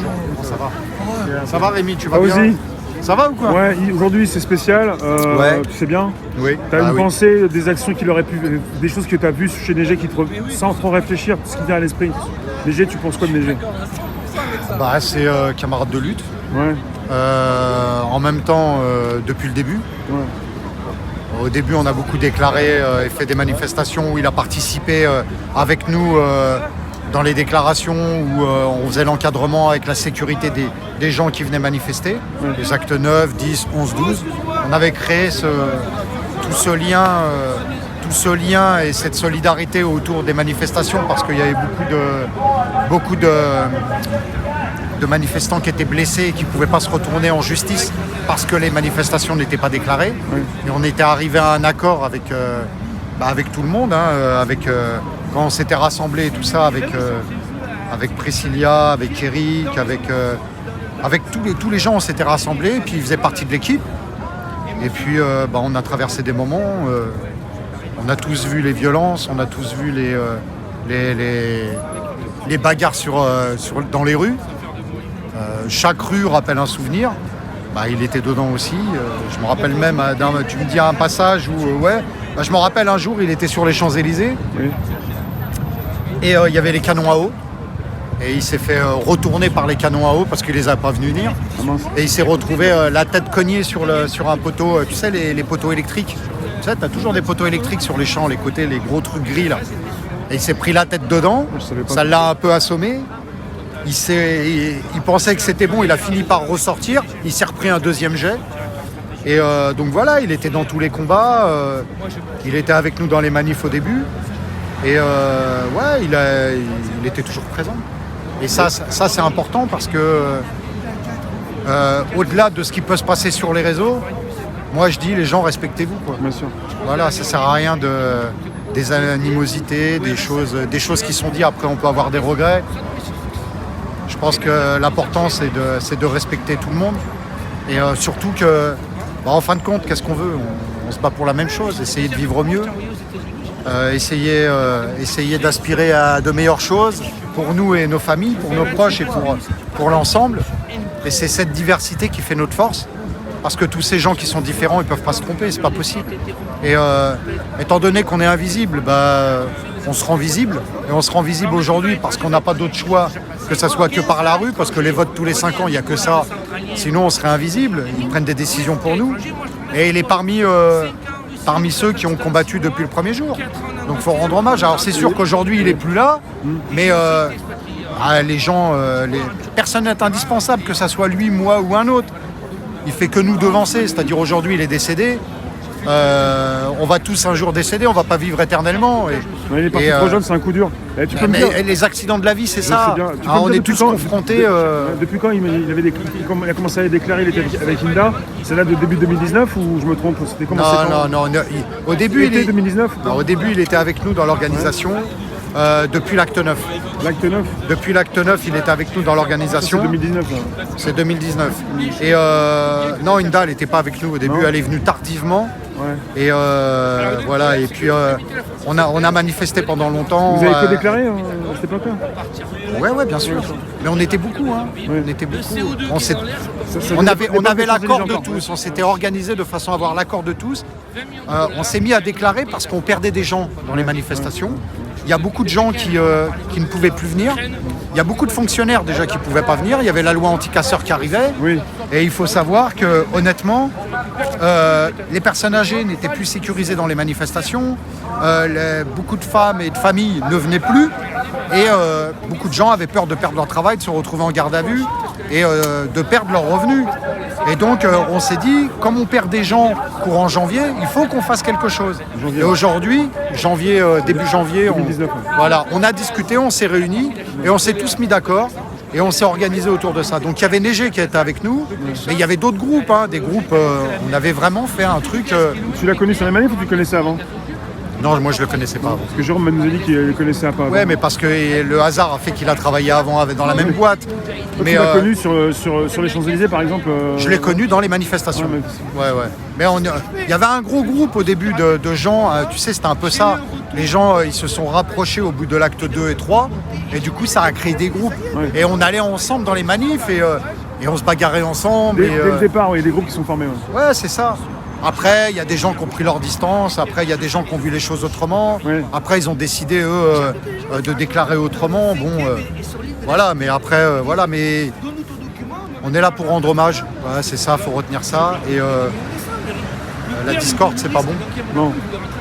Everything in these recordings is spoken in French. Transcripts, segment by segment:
Comment ça va? Ça va Rémi, tu vas bien? Aussi. Ça va ou quoi? Ouais, aujourd'hui c'est spécial, Ouais. tu sais bien. Oui. T'as une oui. pensée, des actions qu'il aurait pu, des choses que t'as vues chez Neige qui te, sans trop réfléchir, ce qui vient à l'esprit. Neige, tu penses quoi de Neige? Bah, c'est camarade de lutte. Ouais, En même temps, depuis le début. ouais. Au début, on a beaucoup déclaré et fait des manifestations où il a participé avec nous dans les déclarations où on faisait l'encadrement avec la sécurité des gens qui venaient manifester. Ouais. Les actes 9, 10, 11, 12. On avait créé tout ce lien et cette solidarité autour des manifestations parce qu'il y avait beaucoup de manifestants qui étaient blessés et qui ne pouvaient pas se retourner en justice parce que les manifestations n'étaient pas déclarées. Oui. Et on était arrivé à un accord avec tout le monde, quand on s'était rassemblés et tout ça, avec Priscilla, avec Eric, avec tous les gens, on s'était rassemblés et puis ils faisaient partie de l'équipe. Et puis on a traversé des moments, on a tous vu les violences, on a tous vu les bagarres dans les rues. Chaque rue rappelle un souvenir. Il était dedans aussi. Je me rappelle même, tu me dis un passage où, je me rappelle un jour, il était sur les Champs-Élysées. Oui. Et il y avait les canons à eau. Et il s'est fait retourner par les canons à eau parce qu'il les a pas venus venir. Ah mince. Et il s'est retrouvé la tête cognée sur un poteau. Tu sais, les poteaux électriques. Tu sais, tu as toujours des poteaux électriques sur les champs, les côtés, les gros trucs gris là. Et il s'est pris la tête dedans. Je savais pas. Ça l'a un peu assommé. Il pensait que c'était bon, il a fini par ressortir, il s'est repris un deuxième jet. Et donc voilà, il était dans tous les combats, il était avec nous dans les manifs au début. Et il était toujours présent. Et ça c'est important parce que au-delà de ce qui peut se passer sur les réseaux, moi je dis les gens respectez-vous, quoi. Bien sûr. Voilà, ça sert à rien des animosités, des choses qui sont dites, après on peut avoir des regrets. Je pense que l'important, c'est de respecter tout le monde. Et surtout que, en fin de compte, qu'est-ce qu'on veut? On se bat pour la même chose, essayer de vivre mieux, essayer d'aspirer à de meilleures choses pour nous et nos familles, pour nos proches et pour l'ensemble. Et c'est cette diversité qui fait notre force. Parce que tous ces gens qui sont différents, ils ne peuvent pas se tromper, c'est pas possible. Et étant donné qu'on est invisible, on se rend visible. Et on se rend visible aujourd'hui parce qu'on n'a pas d'autre choix que ça soit que par la rue, parce que les votes tous les 5 ans, il n'y a que ça. Sinon, on serait invisible. Ils prennent des décisions pour nous. Et il est parmi ceux qui ont combattu depuis le premier jour. Donc il faut rendre hommage. Alors c'est sûr qu'aujourd'hui, il n'est plus là, mais les gens, personne n'est indispensable, que ça soit lui, moi ou un autre. Il fait que nous devancer, c'est-à-dire aujourd'hui il est décédé. On va tous un jour décéder, on va pas vivre éternellement. Il est parti trop jeune, c'est un coup dur. Et tu peux me dire... Les accidents de la vie, c'est ça. On est tous confrontés. Depuis quand il a commencé à déclarer, il était avec Inda? C'est là de début 2019 ou je me trompe? C'était commencé Non. Au début, 2019 au début, il était avec nous dans l'organisation. Depuis l'acte 9. L'acte 9? Depuis l'acte 9, il était avec nous dans l'organisation. C'est 2019 là. C'est 2019. Et non, Inda, elle n'était pas avec nous au début, elle est venue tardivement. Ouais. Et voilà, et puis on a manifesté pendant longtemps. Vous avez déclaré à cette époque-là? Ouais, bien sûr. Mais on était beaucoup, hein. Ouais. On était beaucoup. On avait l'accord de tous. On s'était organisé de façon à avoir l'accord de tous. On s'est mis à déclarer parce qu'on perdait des gens dans les manifestations. Il y a beaucoup de gens qui ne pouvaient plus venir. Il y a beaucoup de fonctionnaires déjà qui ne pouvaient pas venir. Il y avait la loi anti-casseurs qui arrivait. Oui. Et il faut savoir que, honnêtement, les personnes âgées n'étaient plus sécurisées dans les manifestations. Beaucoup de femmes et de familles ne venaient plus. Et beaucoup de gens avaient peur de perdre leur travail, de se retrouver en garde à vue et de perdre leurs revenus. Et donc, on s'est dit, comme on perd des gens courant janvier, il faut qu'on fasse quelque chose. Et aujourd'hui, début janvier, 2019, voilà, on a discuté, on s'est réunis et on s'est tous mis d'accord. Et on s'est organisé autour de ça. Donc il y avait Neige qui était avec nous, mais il y avait d'autres groupes, des groupes, on avait vraiment fait un truc... Tu l'as connu sur les manifs ou tu le connaissais avant? Non, moi je le connaissais pas avant. Parce que Jérôme nous a dit qu'il le connaissait un peu avant. Ouais, mais parce que le hasard a fait qu'il a travaillé avant dans la même boîte. Toi, Mais tu l'as connu sur les Champs-Élysées, par exemple je l'ai connu dans les manifestations. Ouais, Ouais. Mais il y avait un gros groupe au début de gens, tu sais, c'était un peu ça. Les gens, ils se sont rapprochés au bout de l'acte 2 et 3, et du coup, ça a créé des groupes. Ouais. Et on allait ensemble dans les manifs, et on se bagarrait ensemble. Dès le départ, il y a des groupes qui sont formés. Ouais, c'est ça. Après, il y a des gens qui ont pris leur distance. Après, il y a des gens qui ont vu les choses autrement. Ouais. Après, ils ont décidé, eux, de déclarer autrement. Bon, voilà. Mais après, voilà. Mais on est là pour rendre hommage. Ouais, c'est ça, faut retenir ça. Et la discorde, c'est pas bon. Non.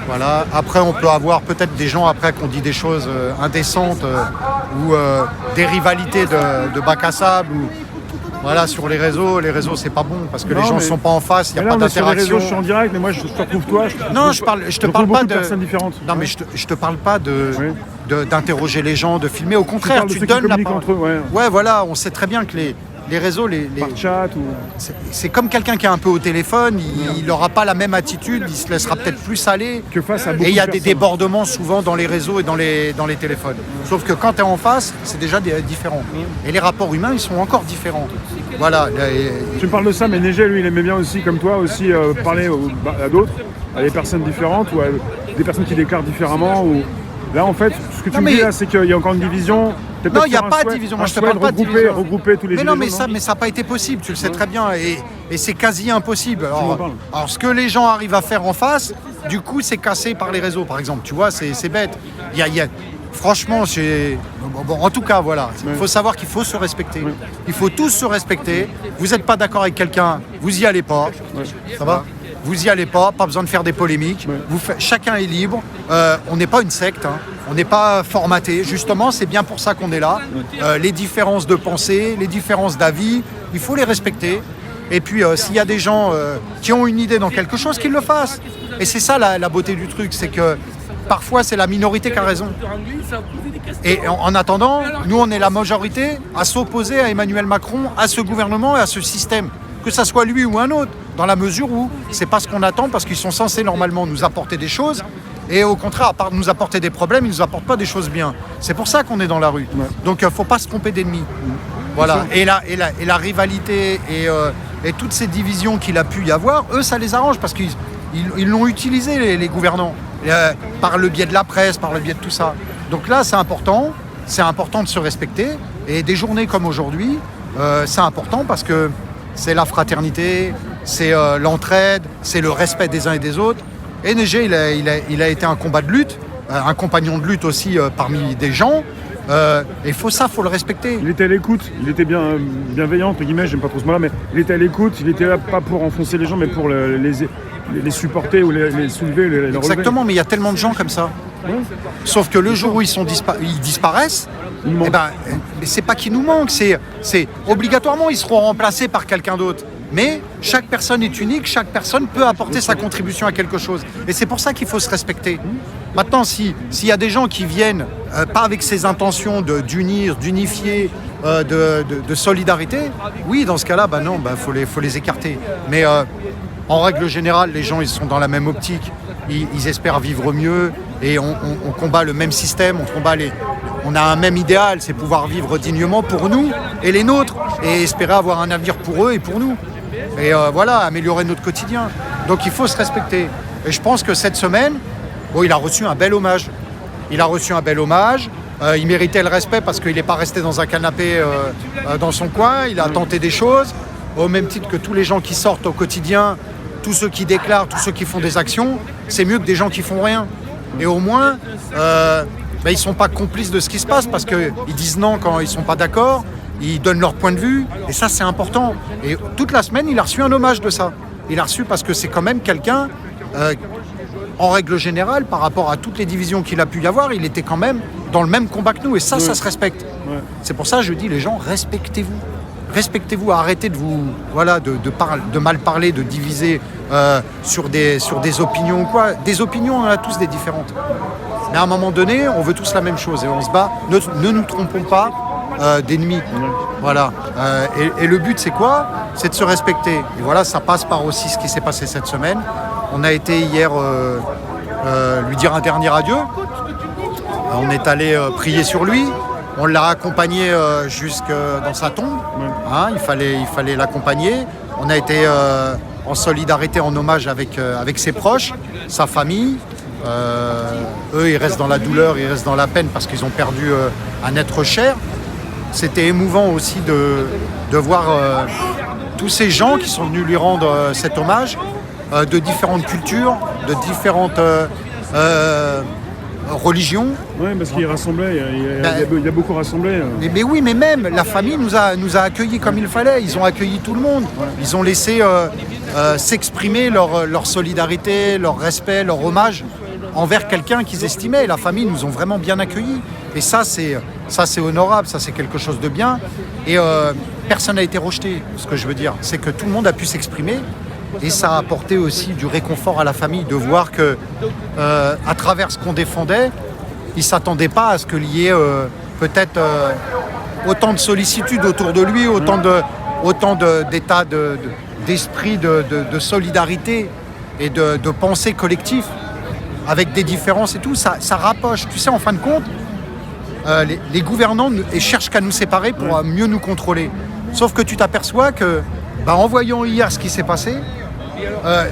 Voilà. Après, on peut avoir peut-être des gens après qui ont dit des choses indécentes ou des rivalités de bac à sable. Voilà, sur les réseaux, c'est pas bon parce que les gens ne sont pas en face, il n'y a pas Sur les réseaux, d'interaction. je suis en direct, mais moi je te retrouve toi. Non, je te parle pas de personnes différentes. Non, mais je te parle pas d'interroger les gens, de filmer. Au Tu contraire, parles de tu ceux qui donnes la communiquent parole. entre eux, Ouais, voilà, on sait très bien que les réseaux, par chat ou... c'est comme quelqu'un qui est un peu au téléphone, il n'aura pas la même attitude, il se laissera peut-être plus aller. Que face à beaucoup Et il y a de des personnes. débordements souvent dans les réseaux et dans les téléphones. Sauf que quand tu es en face, c'est déjà différent. Et les rapports humains, ils sont encore différents. Voilà. Tu me parles de ça, mais Neige, lui, il aimait bien aussi, comme toi, aussi parler à d'autres, à des personnes différentes ou à des personnes qui déclarent différemment. Ou... Là, en fait, ce que tu me dis là, c'est qu'il y a encore une division. Non, il n'y a pas de division. Moi, je te parle pas de division. Regrouper tous les Mais non, mais ça n'a pas été possible. Tu le sais très bien. Et c'est quasi impossible. Alors, ce que les gens arrivent à faire en face, du coup, c'est cassé par les réseaux, par exemple. Tu vois, c'est bête. Franchement, en tout cas, voilà. Il faut savoir qu'il faut se respecter. Il faut tous se respecter. Vous n'êtes pas d'accord avec quelqu'un, vous y allez pas. Ça va ? Vous y allez pas besoin de faire des polémiques. Chacun est libre. On n'est pas une secte, hein. On n'est pas formaté. Justement, c'est bien pour ça qu'on est là. Les différences de pensée, les différences d'avis, il faut les respecter. Et puis, s'il y a des gens qui ont une idée dans quelque chose, qu'ils le fassent. Et c'est ça la beauté du truc, c'est que parfois, c'est la minorité qui a raison. Et en attendant, nous, on est la majorité à s'opposer à Emmanuel Macron, à ce gouvernement et à ce système. Que ça soit lui ou un autre, dans la mesure où c'est pas ce qu'on attend, parce qu'ils sont censés normalement nous apporter des choses, et au contraire, à part nous apporter des problèmes, ils nous apportent pas des choses bien. C'est pour ça qu'on est dans la rue. Donc faut pas se tromper d'ennemis. Voilà. Et la rivalité et toutes ces divisions qu'il a pu y avoir, eux, ça les arrange, parce qu'ils l'ont utilisé, les gouvernants, par le biais de la presse, par le biais de tout ça. Donc là, c'est important de se respecter, et des journées comme aujourd'hui, c'est important parce que c'est la fraternité, c'est l'entraide, c'est le respect des uns et des autres. Et Neige, il a été un combat de lutte, un compagnon de lutte aussi parmi des gens. Et faut le respecter. Il était à l'écoute, il était bienveillant, entre guillemets, j'aime pas trop ce mot-là, mais il était à l'écoute, il était là pas pour enfoncer les gens, mais pour les supporter ou les soulever, les relever. Exactement, mais il y a tellement de gens comme ça. Ouais. Sauf que le jour où ils disparaissent, c'est pas qu'ils nous manquent, c'est obligatoirement ils seront remplacés par quelqu'un d'autre. Mais chaque personne est unique, chaque personne peut apporter sa contribution à quelque chose. Et c'est pour ça qu'il faut se respecter. Maintenant, s'il y a des gens qui viennent, pas avec ces intentions d'unir, d'unifier, de solidarité, oui, dans ce cas-là, faut les écarter. Mais en règle générale, les gens, ils sont dans la même optique. Ils espèrent vivre mieux et on combat le même système, on a un même idéal, c'est pouvoir vivre dignement pour nous et les nôtres et espérer avoir un avenir pour eux et pour nous. Et voilà, améliorer notre quotidien. Donc il faut se respecter. Et je pense que cette semaine, il a reçu un bel hommage. Il méritait le respect parce qu'il n'est pas resté dans un canapé dans son coin. Il a tenté des choses, au même titre que tous les gens qui sortent au quotidien, tous ceux qui déclarent, tous ceux qui font des actions. C'est mieux que des gens qui font rien. Et au moins, ils ne sont pas complices de ce qui se passe parce qu'ils disent non quand ils ne sont pas d'accord. Ils donnent leur point de vue, et ça c'est important. Et toute la semaine, il a reçu un hommage de ça. Il a reçu parce que c'est quand même quelqu'un, en règle générale, par rapport à toutes les divisions qu'il a pu y avoir, il était quand même dans le même combat que nous, et ça se respecte. Ouais. C'est pour ça que je dis, les gens, respectez-vous. Respectez-vous, arrêtez de mal parler, de diviser sur des opinions ou quoi. Des opinions, on en a tous des différentes. Mais à un moment donné, on veut tous la même chose, et on se bat. Ne nous trompons pas. D'ennemis. Voilà. Et le but, c'est quoi ? C'est de se respecter. Et voilà, ça passe par aussi ce qui s'est passé cette semaine. On a été hier lui dire un dernier adieu. On est allé prier sur lui. On l'a accompagné jusque dans sa tombe. Hein, il fallait l'accompagner. On a été en solidarité, en hommage avec ses proches, sa famille. Eux, ils restent dans la douleur, ils restent dans la peine parce qu'ils ont perdu un être cher. C'était émouvant aussi de voir tous ces gens qui sont venus lui rendre cet hommage, de différentes cultures, de différentes religions. Oui, parce qu'il rassemblait, il a beaucoup rassemblé. Mais oui, mais même la famille nous a accueillis comme il fallait. Ils ont accueilli tout le monde. Ouais. Ils ont laissé s'exprimer leur solidarité, leur respect, leur hommage envers quelqu'un qu'ils estimaient. La famille nous ont vraiment bien accueillis. Et ça, c'est honorable, ça, c'est quelque chose de bien. Et personne n'a été rejeté. Ce que je veux dire, c'est que tout le monde a pu s'exprimer. Et ça a apporté aussi du réconfort à la famille de voir que, à travers ce qu'on défendait, ils ne s'attendaient pas à ce qu'il y ait peut-être autant de sollicitude autour de lui, autant d'état d'esprit, de solidarité et de pensée collective, avec des différences et tout. Ça rapproche. Tu sais, en fin de compte, les gouvernants cherchent qu'à nous séparer pour mieux nous contrôler. Sauf que tu t'aperçois que, en voyant hier ce qui s'est passé,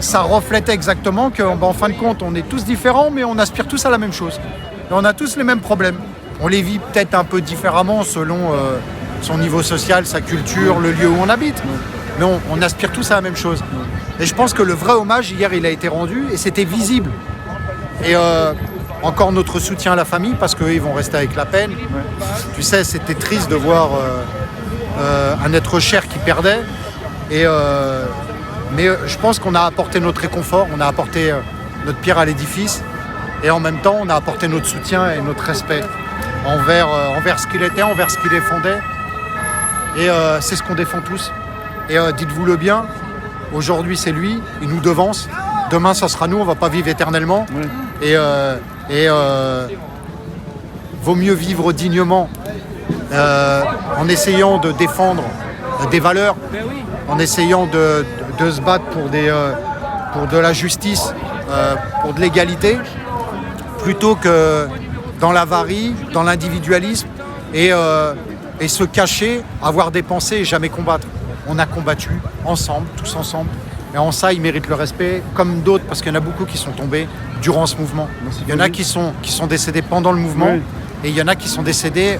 ça reflétait exactement qu'en fin de compte, on est tous différents, mais on aspire tous à la même chose. Et on a tous les mêmes problèmes. On les vit peut-être un peu différemment selon son niveau social, sa culture, le lieu où on habite. Mais on aspire tous à la même chose. Et je pense que le vrai hommage, hier, il a été rendu et c'était visible. Et encore notre soutien à la famille parce qu'eux, ils vont rester avec la peine. Tu sais, c'était triste de voir un être cher qui perdait. Mais je pense qu'on a apporté notre réconfort, on a apporté notre pierre à l'édifice et en même temps on a apporté notre soutien et notre respect envers ce qu'il était, envers ce qu'il défendait. Et c'est ce qu'on défend tous. Et dites-vous-le bien, aujourd'hui c'est lui, il nous devance, demain ça sera nous, on ne va pas vivre éternellement. Et vaut mieux vivre dignement en essayant de défendre des valeurs, en essayant de se battre pour de la justice, pour de l'égalité, plutôt que dans l'avarie, dans l'individualisme et se cacher, avoir des pensées et jamais combattre. On a combattu ensemble, tous ensemble, et en ça, ils méritent le respect, comme d'autres, parce qu'il y en a beaucoup qui sont tombés durant ce mouvement. Il y en a qui sont décédés pendant le mouvement. Oui. Et il y en a qui sont décédés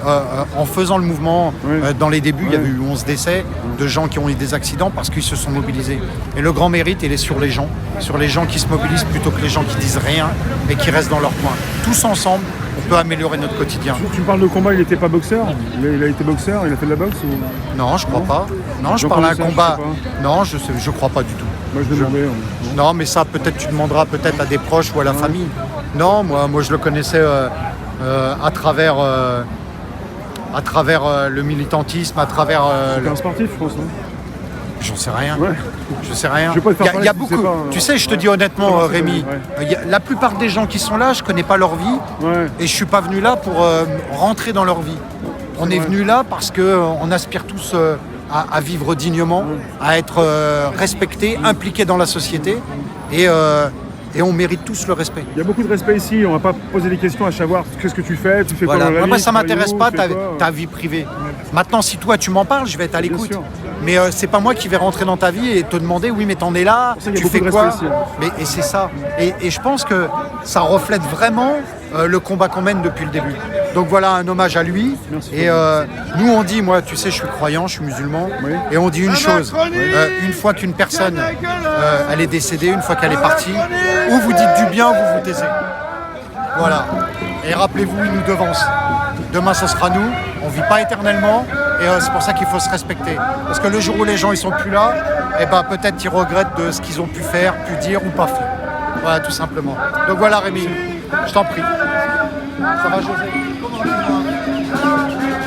en faisant le mouvement. Dans les débuts, il y a eu 11 décès de gens qui ont eu des accidents parce qu'ils se sont mobilisés. Et le grand mérite, il est sur les gens qui se mobilisent plutôt que les gens qui disent rien et qui restent dans leur coin. Tous ensemble, on peut améliorer notre quotidien. Tu parles de combat, il n'était pas boxeur ? Il a été boxeur, il a fait de la boxe ou... Non, je crois pas. Non, je parle d'un combat. Non, je crois pas du tout. Moi, je demandais. Non, mais ça, peut-être tu demanderas peut-être à des proches ou à la famille. Non, moi je le connaissais à travers le militantisme, à travers... C'était un sportif, je pense, non ? J'en sais rien. Ouais. Je sais rien. Il y a beaucoup. Tu sais, je te dis honnêtement, Rémi, la plupart des gens qui sont là, je connais pas leur vie, et je suis pas venu là pour rentrer dans leur vie. On est venu là parce que on aspire tous à vivre dignement, à être respectés, impliqués dans la société, et on mérite tous le respect. Il y a beaucoup de respect ici, on va pas poser des questions à savoir qu'est-ce que tu fais voilà. Quoi dans la vie. Moi, ça m'intéresse pas ta vie privée. Maintenant, si toi tu m'en parles, je vais être à l'écoute. Mais c'est pas moi qui vais rentrer dans ta vie et te demander oui mais t'en es là, tu fais quoi. Et c'est ça. Et je pense que ça reflète vraiment le combat qu'on mène depuis le début. Donc voilà un hommage à lui. Merci. Et nous on dit, moi tu sais je suis croyant, je suis musulman, et on dit une chose, une fois qu'une personne elle est décédée, une fois qu'elle est partie, ou vous dites du bien ou vous vous taisez. Voilà. Et rappelez-vous, il nous devance. Demain ce sera nous, on vit pas éternellement. Et c'est pour ça qu'il faut se respecter. Parce que le jour où les gens ils sont plus là, peut-être ils regrettent de ce qu'ils ont pu faire, pu dire ou pas faire. Voilà, tout simplement. Donc voilà Rémi, je t'en prie. Ça va José ?